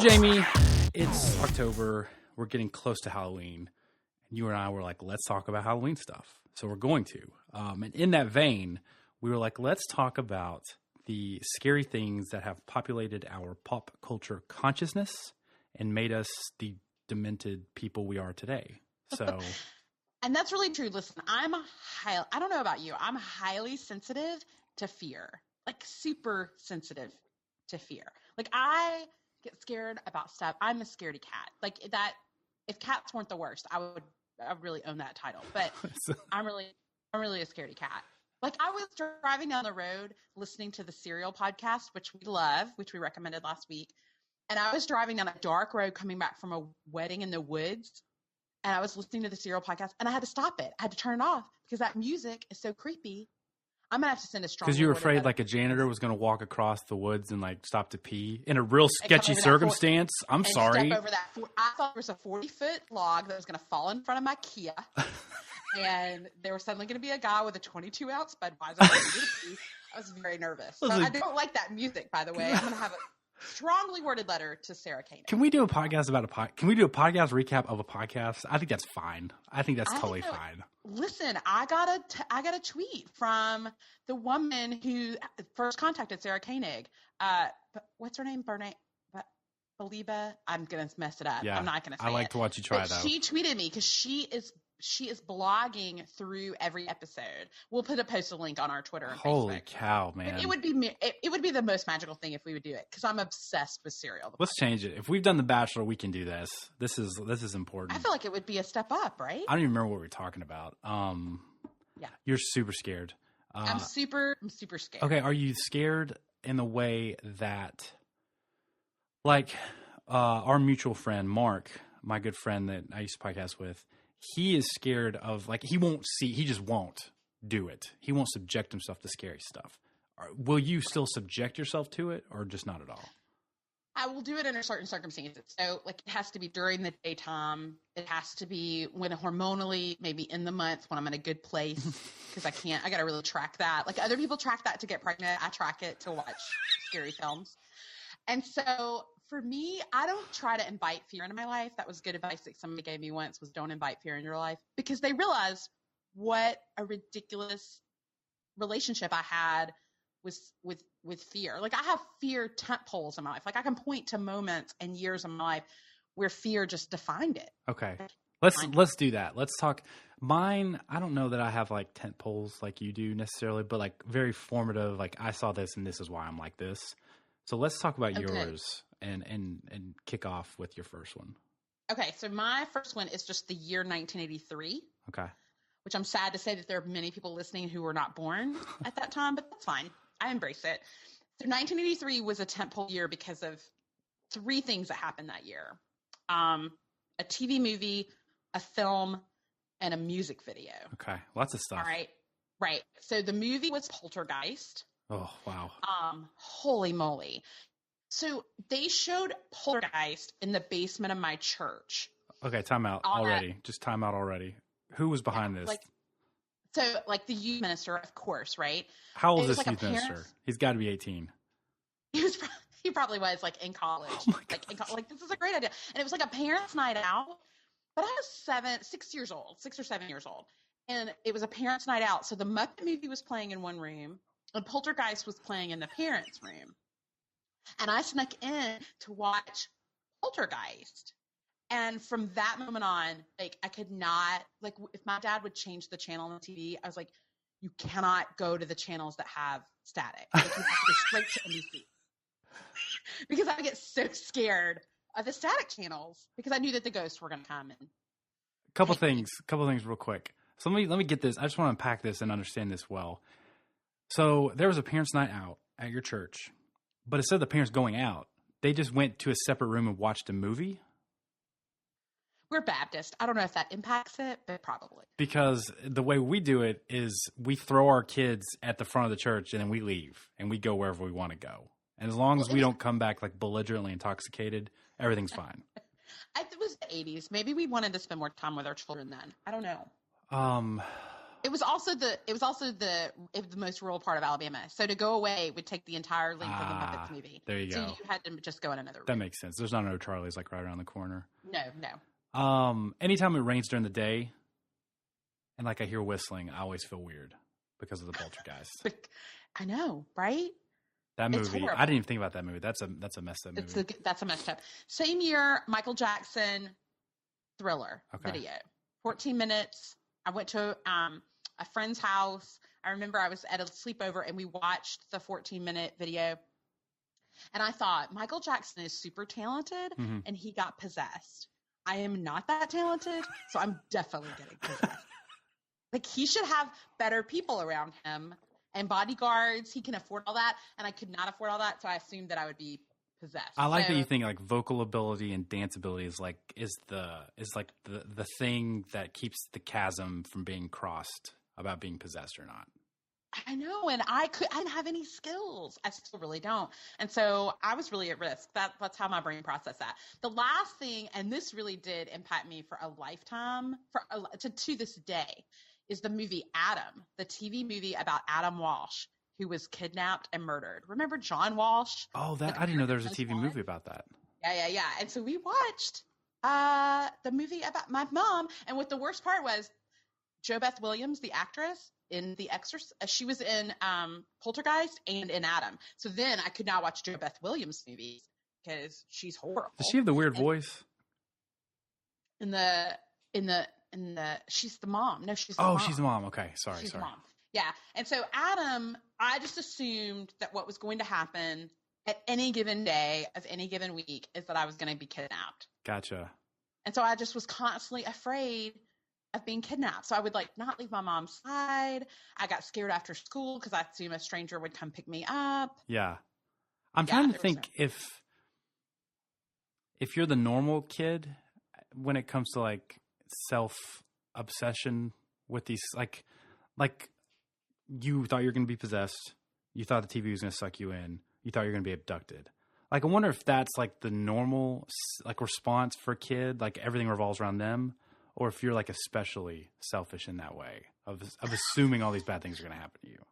Jamie, it's October. We're getting close to Halloween. And you and I were like, let's talk about Halloween stuff. So we're going to. And in that vein, we were like, let's talk about the scary things that have populated our pop culture consciousness and made us the demented people we are today. So, and that's really true. Listen, I don't know about you. I'm highly sensitive to fear, like super sensitive to fear. Like I get scared about stuff. I'm a scaredy cat. Like that, if cats weren't the worst, I would really own that title. But I'm really a scaredy cat. Like I was driving down the road listening to the Serial podcast, which we love, which we recommended last week. And I was driving down a dark road coming back from a wedding in the woods. And I was listening to the Serial podcast and I had to stop it. I had to turn it off because that music is so creepy. I'm going to have to send a strong. Because you were afraid like a janitor was going to walk across the woods and like stop to pee in a real sketchy circumstance. I'm sorry. Step over that. I thought there was a 40-foot log that was going to fall in front of my Kia. And there was suddenly going to be a guy with a 22-ounce Budweiser. I was very nervous. So I don't like that music, by the way. I'm going to have a strongly worded letter to Sarah Koenig. Can we do a podcast about Can we do a podcast recap of a podcast? I think that's fine. I think that's totally fine. Listen, I got a tweet from the woman who first contacted Sarah Koenig. What's her name? Baliba. I'm gonna mess it up. Yeah, I'm not gonna say it. I like to watch you try though. She tweeted me because she is blogging through every episode. We'll post a link on our Twitter and Holy Facebook. Cow, man! It would be the most magical thing if we would do it because I'm obsessed with Serial. Let's change it. If we've done The Bachelor, we can do this. This is important. I feel like it would be a step up, right? I don't even remember what we were talking about. Yeah, you're super scared. I'm super scared. Okay, are you scared in the way that, like, our mutual friend Mark, my good friend that I used to podcast with? He is scared of, like, he just won't do it. He won't subject himself to scary stuff. Will you still subject yourself to it or just not at all? I will do it under certain circumstances. So, like, it has to be during the daytime. It has to be when hormonally, maybe in the month when I'm in a good place because I got to really track that. Like, other people track that to get pregnant. I track it to watch scary films. And so for me, I don't try to invite fear into my life. That was good advice that somebody gave me once was don't invite fear in your life because they realized what a ridiculous relationship I had with fear. Like I have fear tent poles in my life. Like I can point to moments and years in my life where fear just defined it. Okay. Let's do that. Let's talk. Mine, I don't know that I have like tent poles like you do necessarily, but like very formative. Like I saw this and this is why I'm like this. So let's talk about yours and kick off with your first one. Okay, so my first one is just the year 1983. Okay. Which I'm sad to say that there are many people listening who were not born at that time, but that's fine. I embrace it. So 1983 was a tentpole year because of three things that happened that year. A TV movie, a film, and a music video. Okay, lots of stuff. All right. Right. So the movie was Poltergeist. Oh, wow. Holy moly. So they showed Poltergeist in the basement of my church. Okay, time out already. Just time out already. Who was behind this? Like the youth minister, of course, right? How old is this youth minister? He's got to be 18. He probably was like in college. Oh my God. Like this is a great idea. And it was like a parents' night out. But I was 6 or 7 years old. And it was a parents' night out. So the Muppet movie was playing in one room. And Poltergeist was playing in the parents' room. And I snuck in to watch Poltergeist. And from that moment on, like, I could not, like, if my dad would change the channel on the TV, I was like, you cannot go to the channels that have static. Like, you have to go straight to NBC. Because I would get so scared of the static channels because I knew that the ghosts were going to come in. Couple things real quick. So let me get this. I just want to unpack this and understand this well. So there was a parents' night out at your church, but instead of the parents going out, they just went to a separate room and watched a movie? We're Baptist. I don't know if that impacts it, but probably. Because the way we do it is we throw our kids at the front of the church and then we leave and we go wherever we want to go. And as long as we don't come back like belligerently intoxicated, everything's fine. It was the 80s. Maybe we wanted to spend more time with our children then. I don't know. It was also the most rural part of Alabama. So to go away would take the entire length of the Muppets movie. There you so go. So you had to just go in another route. That makes sense. There's not no Charlie's like right around the corner. No. Anytime it rains during the day and like I hear whistling, I always feel weird because of the poltergeist. I know, right? That movie, I didn't even think about that movie. That's a messed up movie. That's a messed up. Same year, Michael Jackson, Thriller video. 14 minutes. I went to a friend's house. I remember I was at a sleepover and we watched the 14-minute video. And I thought, Michael Jackson is super talented and he got possessed. I am not that talented, so I'm definitely getting possessed. Like, he should have better people around him and bodyguards. He can afford all that, and I could not afford all that, so I assumed that I would be possessed. I like that you think like vocal ability and dance ability is the thing that keeps the chasm from being crossed about being possessed or not. I know, and I didn't have any skills. I still really don't. And so I was really at risk. That's how my brain processed that. The last thing, and this really did impact me for a lifetime, to this day, is the movie Adam, the TV movie about Adam Walsh, who was kidnapped and murdered. Remember John Walsh? Oh, I didn't know there was a TV movie about that. Yeah. And so we watched the movie about my mom, and what the worst part was, Jo Beth Williams, the actress in The Exorcist, she was in Poltergeist and in Adam. So then I could not watch Jo Beth Williams movies because she's horrible. Does she have the weird voice? In the she's the mom. No, she's the mom. Oh, she's the mom. Okay, sorry. The mom. Yeah. And so Adam, I just assumed that what was going to happen at any given day of any given week is that I was going to be kidnapped. Gotcha. And so I just was constantly afraid of being kidnapped. So I would like not leave my mom's side. I got scared after school because I assumed a stranger would come pick me up. Yeah. I'm trying to think if you're the normal kid when it comes to like self-obsession with these, like you thought you were going to be possessed. You thought the TV was going to suck you in. You thought you were going to be abducted. Like, I wonder if that's like the normal like response for a kid, like everything revolves around them. Or if you're like especially selfish in that way of assuming all these bad things are going to happen to you.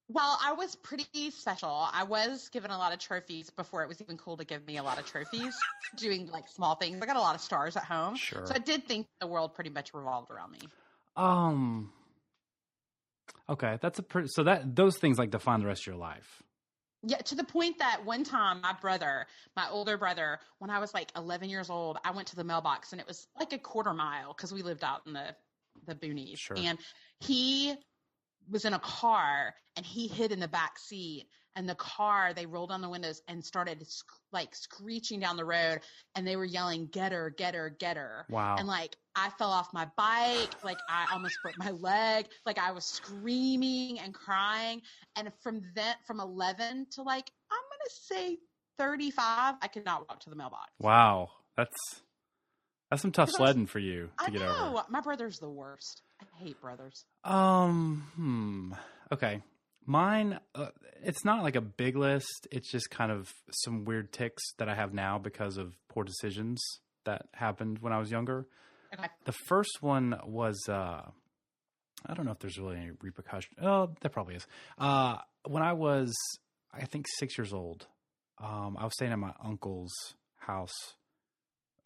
Well, I was pretty special. I was given a lot of trophies before it was even cool to give me a lot of trophies, doing like small things. I got a lot of stars at home. Sure. So I did think the world pretty much revolved around me. Okay, so that those things like define the rest of your life. Yeah, to the point that one time my older brother, when I was like 11 years old, I went to the mailbox and it was like a quarter mile because we lived out in the boonies. Sure. And he was in a car and he hid in the back seat, and the car, they rolled down the windows and started like screeching down the road, and they were yelling, "Get her, get her, get her." Wow. And like I fell off my bike, like I almost broke my leg, like I was screaming and crying. And from 11 to like, I'm going to say 35, I could not walk to the mailbox. Wow. That's some tough sledding for you to get over. My brother's the worst. I hate brothers. Okay. Mine, it's not like a big list. It's just kind of some weird tics that I have now because of poor decisions that happened when I was younger. Okay. The first one was, I don't know if there's really any repercussion. Oh, there probably is. When I was, I think 6 years old, I was staying at my uncle's house.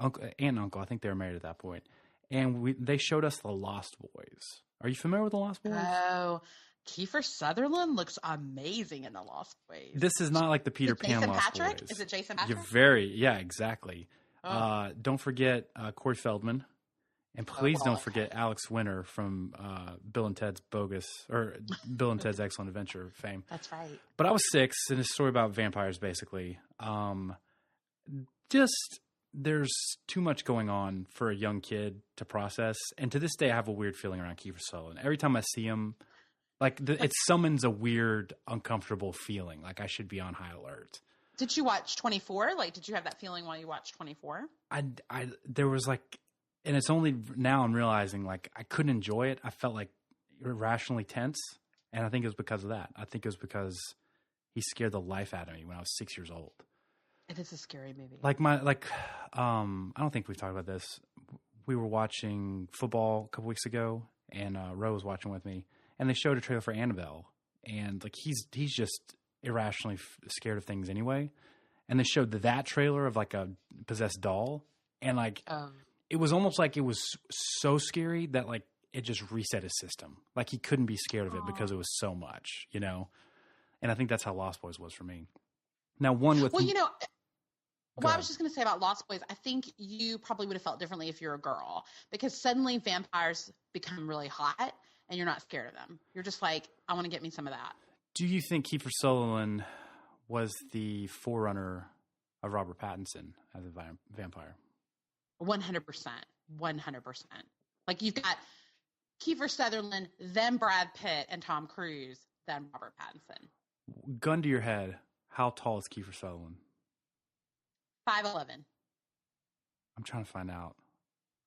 Aunt and uncle, I think they were married at that point. And they showed us The Lost Boys. Are you familiar with The Lost Boys? Oh, Kiefer Sutherland looks amazing in The Lost Boys. This is not like the Peter Pan Jason Lost Patrick? Boys. Is it Jason Patrick? Yeah, exactly. Oh. Don't forget Corey Feldman. And please don't forget Alex Winter from Bill and Ted's Excellent Adventure fame. That's right. But I was 6, and it's a story about vampires, basically. There's too much going on for a young kid to process. And to this day, I have a weird feeling around Kiefer Sutherland. Every time I see him, like it summons a weird, uncomfortable feeling. Like I should be on high alert. Did you watch 24? Like, did you have that feeling while you watched 24? There was like, and it's only now I'm realizing like I couldn't enjoy it. I felt like irrationally tense. And I think it was because of that. I think it was because he scared the life out of me when I was 6 years old. It is a scary movie. I don't think we've talked about this. We were watching football a couple weeks ago, and Ro was watching with me, and they showed a trailer for Annabelle, and like he's just irrationally scared of things anyway, and they showed that trailer of like a possessed doll, and like it was almost like it was so scary that like it just reset his system. Like he couldn't be scared of it because it was so much, you know. And I think that's how Lost Boys was for me. Now, one with I was just going to say about Lost Boys, I think you probably would have felt differently if you're a girl, because suddenly vampires become really hot and you're not scared of them. You're just like, I want to get me some of that. Do you think Kiefer Sutherland was the forerunner of Robert Pattinson as a vampire? 100%. 100%. Like you've got Kiefer Sutherland, then Brad Pitt and Tom Cruise, then Robert Pattinson. Gun to your head, how tall is Kiefer Sutherland? 5'11". I'm trying to find out.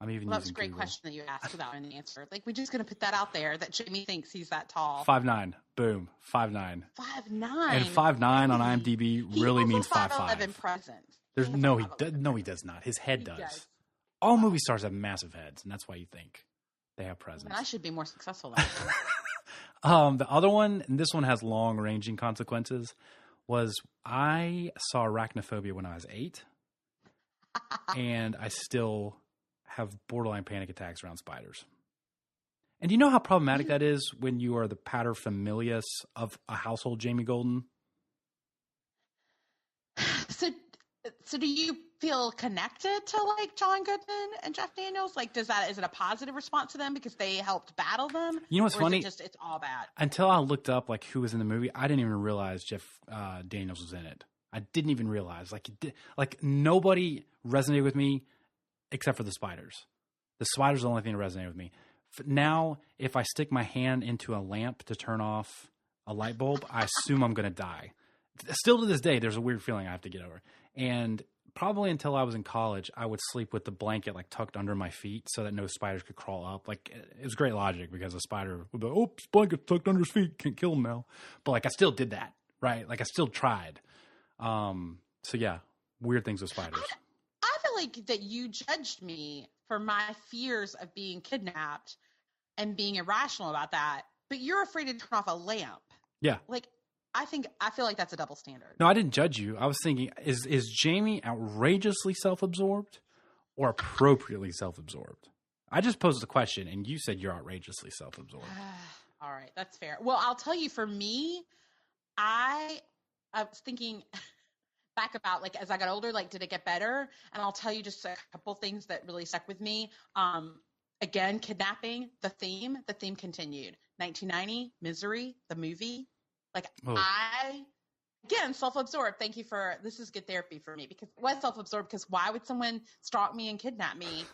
I'm even That was a using great Google. question that you asked without any answer. Like, we're just going to put that out there that Jamie thinks he's that tall. 5'9". Boom. 5'9". 5'9". And 5'9" on IMDb really means 5'5". 5'11" present. There's no, he does not. His head does. All movie stars have massive heads, and that's why you think they have presence. And I should be more successful than that. The other one, and this one has long-ranging consequences, was I saw arachnophobia when I was 8, and I still have borderline panic attacks around spiders. And do you know how problematic that is when you are the paterfamilias of a household, Jamie Golden? So do you feel connected to like John Goodman and Jeff Daniels? Like, is it a positive response to them because they helped battle them? You know what's funny? It's all bad. Until I looked up like who was in the movie, I didn't even realize Jeff Daniels was in it. I didn't even realize like nobody resonated with me except for the spiders. The spiders are the only thing that resonated with me. Now, if I stick my hand into a lamp to turn off a light bulb, I assume I'm going to die. Still to this day, there's a weird feeling I have to get over. And probably until I was in college, I would sleep with the blanket like tucked under my feet so that no spiders could crawl up. Like it was great logic because a spider would be, oh, this blanket's tucked under his feet, can't kill him now. But like I still did that, right? Like I still tried. So yeah, weird things with spiders. I feel like that you judged me for my fears of being kidnapped and being irrational about that, but you're afraid to turn off a lamp. Yeah. Like, I feel like that's a double standard. No, I didn't judge you. I was thinking, is Jamie outrageously self-absorbed or appropriately self-absorbed? I just posed the question, and you said you're outrageously self-absorbed. All right, that's fair. Well, I'll tell you, for me, I was thinking back about, like, as I got older, like, did it get better? And I'll tell you just a couple things that really stuck with me. Again, kidnapping, the theme continued. 1990, Misery, the movie. Like, again, self-absorbed. Thank you this is good therapy for me because it was self-absorbed because why would someone stalk me and kidnap me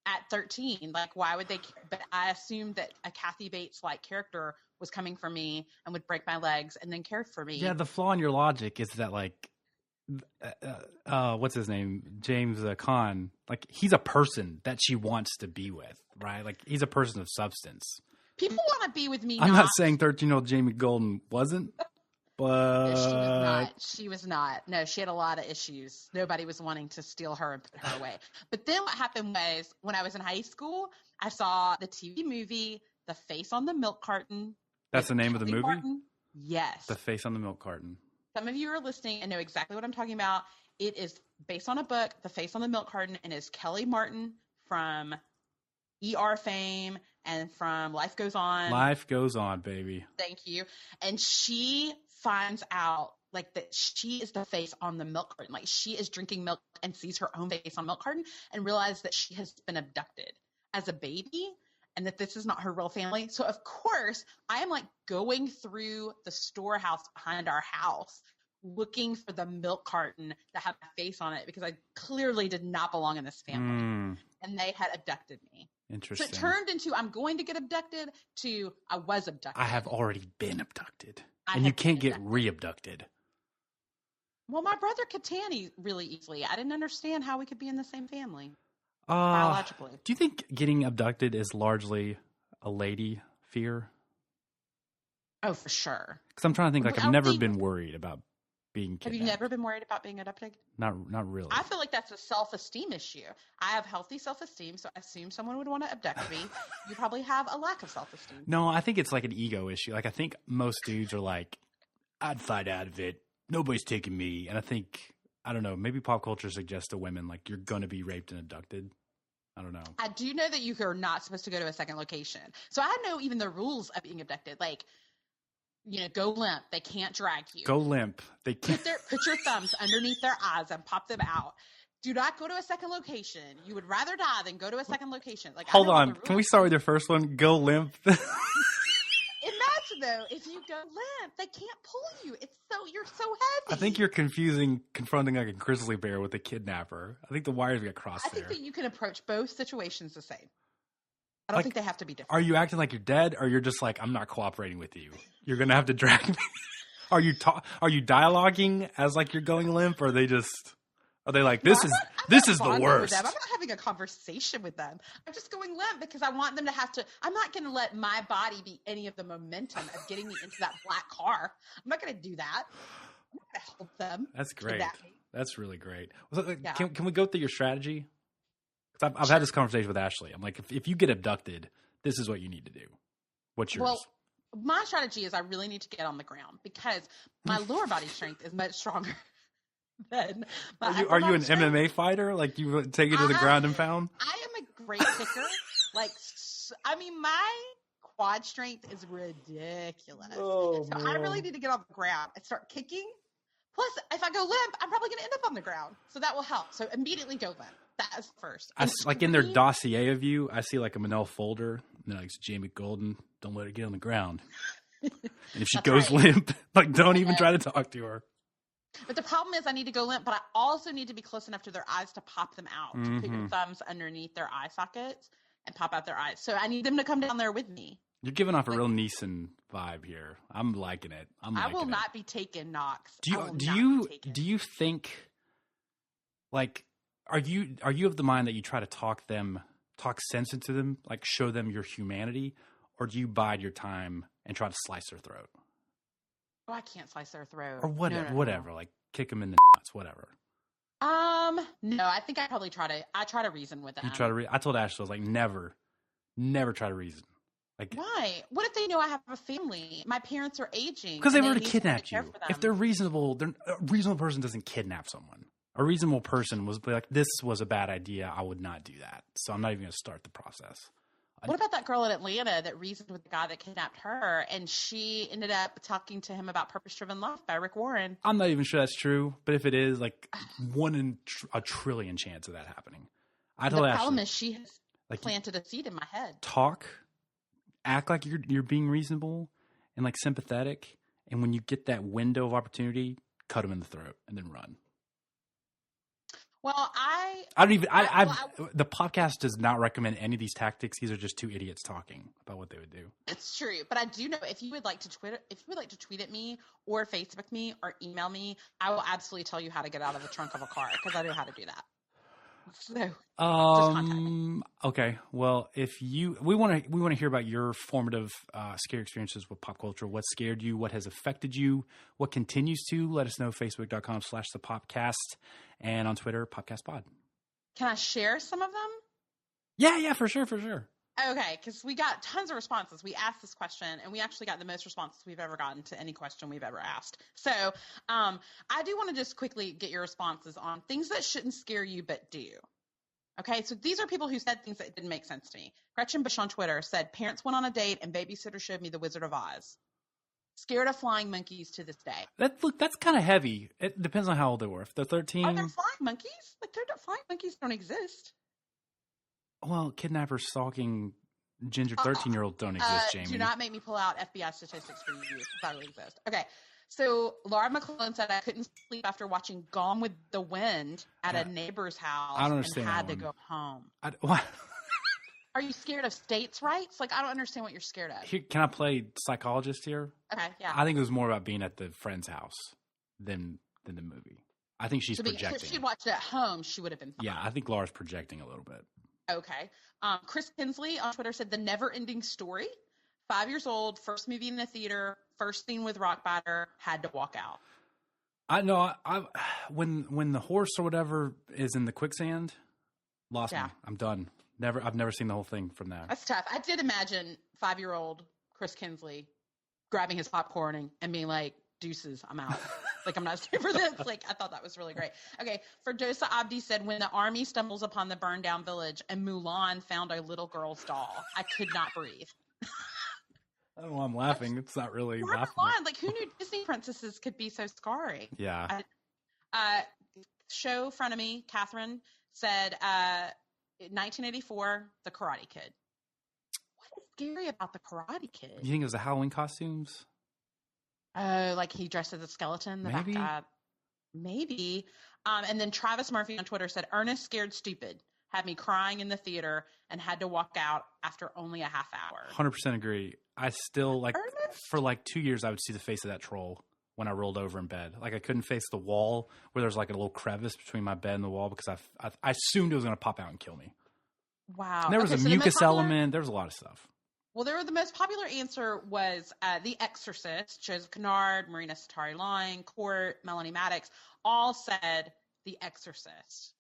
at 13? Like, why would they? But I assumed that a Kathy Bates-like character was coming for me and would break my legs and then care for me. Yeah, the flaw in your logic is that, like, what's his name? James Caan. Like, he's a person that she wants to be with, right? Like, he's a person of substance. People want to be with me. I'm not saying 13-year-old Jamie Golden wasn't, but she was not. No, she had a lot of issues. Nobody was wanting to steal her and put her away. But then what happened was when I was in high school, I saw the TV movie, The Face on the Milk Carton. That's the name of the movie? Martin. Yes. The Face on the Milk Carton. Some of you are listening and know exactly what I'm talking about. It is based on a book, The Face on the Milk Carton, and is Kelly Martin from ER fame and from Life Goes On. Life Goes On, baby. Thank you. And she finds out like that she is the face on the milk carton. Like she is drinking milk and sees her own face on milk carton and realizes that she has been abducted as a baby and that this is not her real family. So of course I am like going through the storehouse behind our house looking for the milk carton that had my face on it because I clearly did not belong in this family. And they had abducted me. Interesting. So it turned into I'm going to get abducted to I was abducted. I have already been abducted. And you can't get re-abducted. Well, my brother could tanny really easily. I didn't understand how we could be in the same family biologically. Do you think getting abducted is largely a lady fear? Oh, for sure. Because I'm trying to think, like, I've never been worried about being kidnapped. Have you never been worried about being abducted? Not really. I feel like that's a self-esteem issue. I have healthy self-esteem, so I assume someone would want to abduct me. You probably have a lack of self-esteem. No, I think it's like an ego issue. Like I think most dudes are like, I'd fight out of it. Nobody's taking me. And I think, I don't know, maybe pop culture suggests to women like you're going to be raped and abducted. I don't know. I do know that you are not supposed to go to a second location. So I know even the rules of being abducted. Like, go limp. They can't drag you. Go limp. They can't. Put your thumbs underneath their eyes and pop them out. Do not go to a second location. You would rather die than go to a second location. Like, hold on. Can we start with your first one? Go limp. Imagine though, if you go limp, they can't pull you. You're so heavy. I think you're confronting like a grizzly bear with a kidnapper. I think the wires get crossed. I think that you can approach both situations the same. I don't think they have to be different. Are you acting like you're dead, or you're just like, I'm not cooperating with you? You're gonna have to drag me. Are you dialoguing as like you're going limp, or are they like this is the worst? I'm not having a conversation with them. I'm just going limp because I want them to have to. I'm not going to let my body be any of the momentum of getting me into that black car. I'm not going to do that. I'm not going to help them. That's great. That's really great. Can we go through your strategy? Because I've had this conversation with Ashley. I'm like, if you get abducted, this is what you need to do. What's yours? Well, my strategy is I really need to get on the ground because my lower body strength is much stronger. Then are you an MMA fighter? Like you take it to the ground and pound? I am a great kicker. My quad strength is ridiculous. So man. I really need to get on the ground and start kicking. Plus, if I go limp, I'm probably going to end up on the ground. So that will help. So immediately go limp. That is first. Like in their dossier of you, I see like a Manel folder. And they're like, Jamie Golden, don't let her get on the ground. And if she goes limp, like don't even try to talk to her. But the problem is I need to go limp, but I also need to be close enough to their eyes to pop them out, to put your thumbs underneath their eye sockets and pop out their eyes. So I need them to come down there with me. You're giving off a real Neeson vibe here. I'm liking it. I will not be taken, Knox. Do you think, like, are you of the mind that you try to talk sense into them, like show them your humanity, or do you bide your time and try to slice their throat? Oh, I can't slice their throat. Or whatever, like kick them in the nuts, whatever. No, I think I probably try to reason with them. I told Ashley, I was like, never try to reason. Like, why? What if they know I have a family? My parents are aging. Because they've already kidnapped you. If they're reasonable, a reasonable person doesn't kidnap someone. A reasonable person was like, this was a bad idea. I would not do that. So I'm not even going to start the process. What about that girl in Atlanta that reasoned with the guy that kidnapped her, and she ended up talking to him about Purpose-Driven Life by Rick Warren? I'm not even sure that's true, but if it is, like 1 in a trillion chance of that happening. The problem is she has planted a seed in my head. Act like you're being reasonable and like sympathetic, and when you get that window of opportunity, cut them in the throat and then run. Well, the podcast does not recommend any of these tactics. These are just two idiots talking about what they would do. It's true, but I do know if you would like to tweet at me or Facebook me or email me, I will absolutely tell you how to get out of the trunk of a car because I know how to do that. So, okay. Well, we want to hear about your formative, scary experiences with pop culture. What scared you? What has affected you? What continues to? Let us know. Facebook.com/the Popcast and on Twitter, PopcastPod. Can I share some of them? Yeah, for sure. Okay, because we got tons of responses. We asked this question, and we actually got the most responses we've ever gotten to any question we've ever asked. So I do want to just quickly get your responses on things that shouldn't scare you but do. Okay, so these are people who said things that didn't make sense to me. Gretchen Bush on Twitter said, parents went on a date and babysitter showed me The Wizard of Oz. Scared of flying monkeys to this day. That's kind of heavy. It depends on how old they were. If they're 13. Are there flying monkeys? Flying monkeys don't exist. Well, kidnappers stalking ginger 13-year-olds don't exist, Jamie. Do not make me pull out FBI statistics for you. If that really exist. Okay. So Laura McClellan said I couldn't sleep after watching Gone with the Wind at a neighbor's house. I don't understand and had to go home. What? Are you scared of states' rights? Like, I don't understand what you're scared of. Can I play psychologist here? Okay, yeah. I think it was more about being at the friend's house than the movie. I think she's projecting. If she'd watched it at home, she would have been fine. Yeah, I think Laura's projecting a little bit. Okay. Chris Kinsley on Twitter said The Never Ending Story. 5 years old, first movie in the theater, first scene with rock batter, had to walk out. I know. When the horse or whatever is in the quicksand, lost me. I'm done. I've never seen the whole thing from that. That's tough. I did imagine 5-year-old Chris Kinsley grabbing his popcorn and being like, deuces, I'm out. Like, I'm not staying for this. Like, I thought that was really great. Okay. Ferdosa Abdi said, when the army stumbles upon the burned down village and Mulan found a little girl's doll, I could not breathe. I don't know why I'm laughing. It's not really laughing. Like, who knew Disney princesses could be so scarring? Yeah. Show front of me, Catherine said, 1984, The Karate Kid. What is scary about The Karate Kid? You think it was the Halloween costumes? Like he dressed as a skeleton? Maybe. Maybe. And then Travis Murphy on Twitter said, Ernest Scared Stupid had me crying in the theater and had to walk out after only a half hour. 100% agree. I still, like, for like 2 years, I would see the face of that troll when I rolled over in bed. Like, I couldn't face the wall where there's like a little crevice between my bed and the wall because I assumed it was going to pop out and kill me. Wow. And there was a mucus element. There was a lot of stuff. Well, the most popular answer was The Exorcist. Joseph Kennard, Marina Satari-Line, Court, Melanie Maddox all said The Exorcist.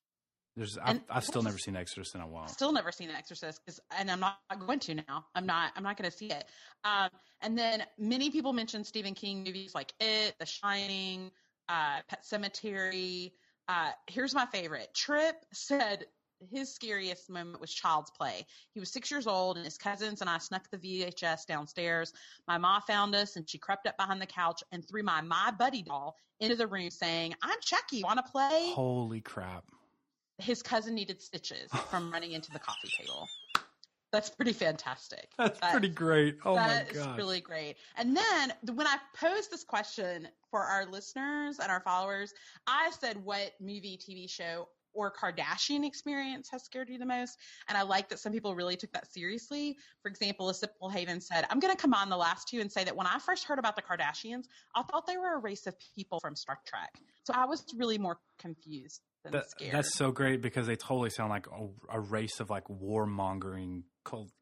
I've still never seen The Exorcist, and I won't. Still never seen The Exorcist, and I'm not going to now. I'm not going to see it. And then many people mentioned Stephen King movies like It, The Shining, Pet Sematary. Here's my favorite. Tripp said his scariest moment was Child's Play. He was 6 years old, and his cousins and I snuck the VHS downstairs. My mom found us, and she crept up behind the couch and threw my My Buddy doll into the room, saying, "I'm Chucky. Want to play?" Holy crap. His cousin needed stitches from running into the coffee table. That's pretty fantastic. That's pretty great. Oh my god. That is really great. And then when I posed this question for our listeners and our followers, I said, what movie, TV show, or Kardashian experience has scared you the most? And I like that some people really took that seriously. For example, Simple Haven said, I'm going to combine the last two and say that when I first heard about the Kardashians, I thought they were a race of people from Star Trek. So I was really more confused than scared. That's so great because they totally sound like a race of like warmongering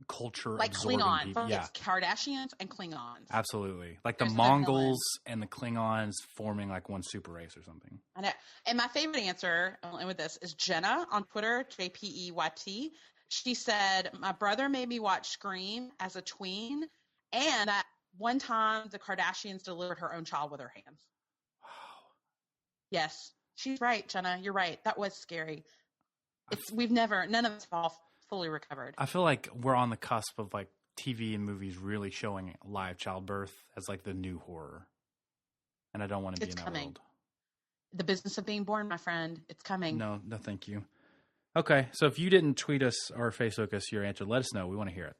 culture. Like Klingon. People. Yeah. It's Kardashians and Klingons. Absolutely. Like the Mongols and the Klingons forming like one super race or something. I know. And my favorite answer, I'll end with this, is Jenna on Twitter, JPEYT. She said, my brother made me watch Scream as a tween, and at one time the Kardashians delivered her own child with her hands. Wow. Yes. She's right, Jenna. You're right. That was scary. None of us have all fully recovered. I feel like we're on the cusp of like TV and movies really showing live childbirth as like the new horror. And I don't want to be in that world. The business of being born, my friend. It's coming. No, thank you. Okay. So if you didn't tweet us or Facebook us your answer, let us know. We want to hear it.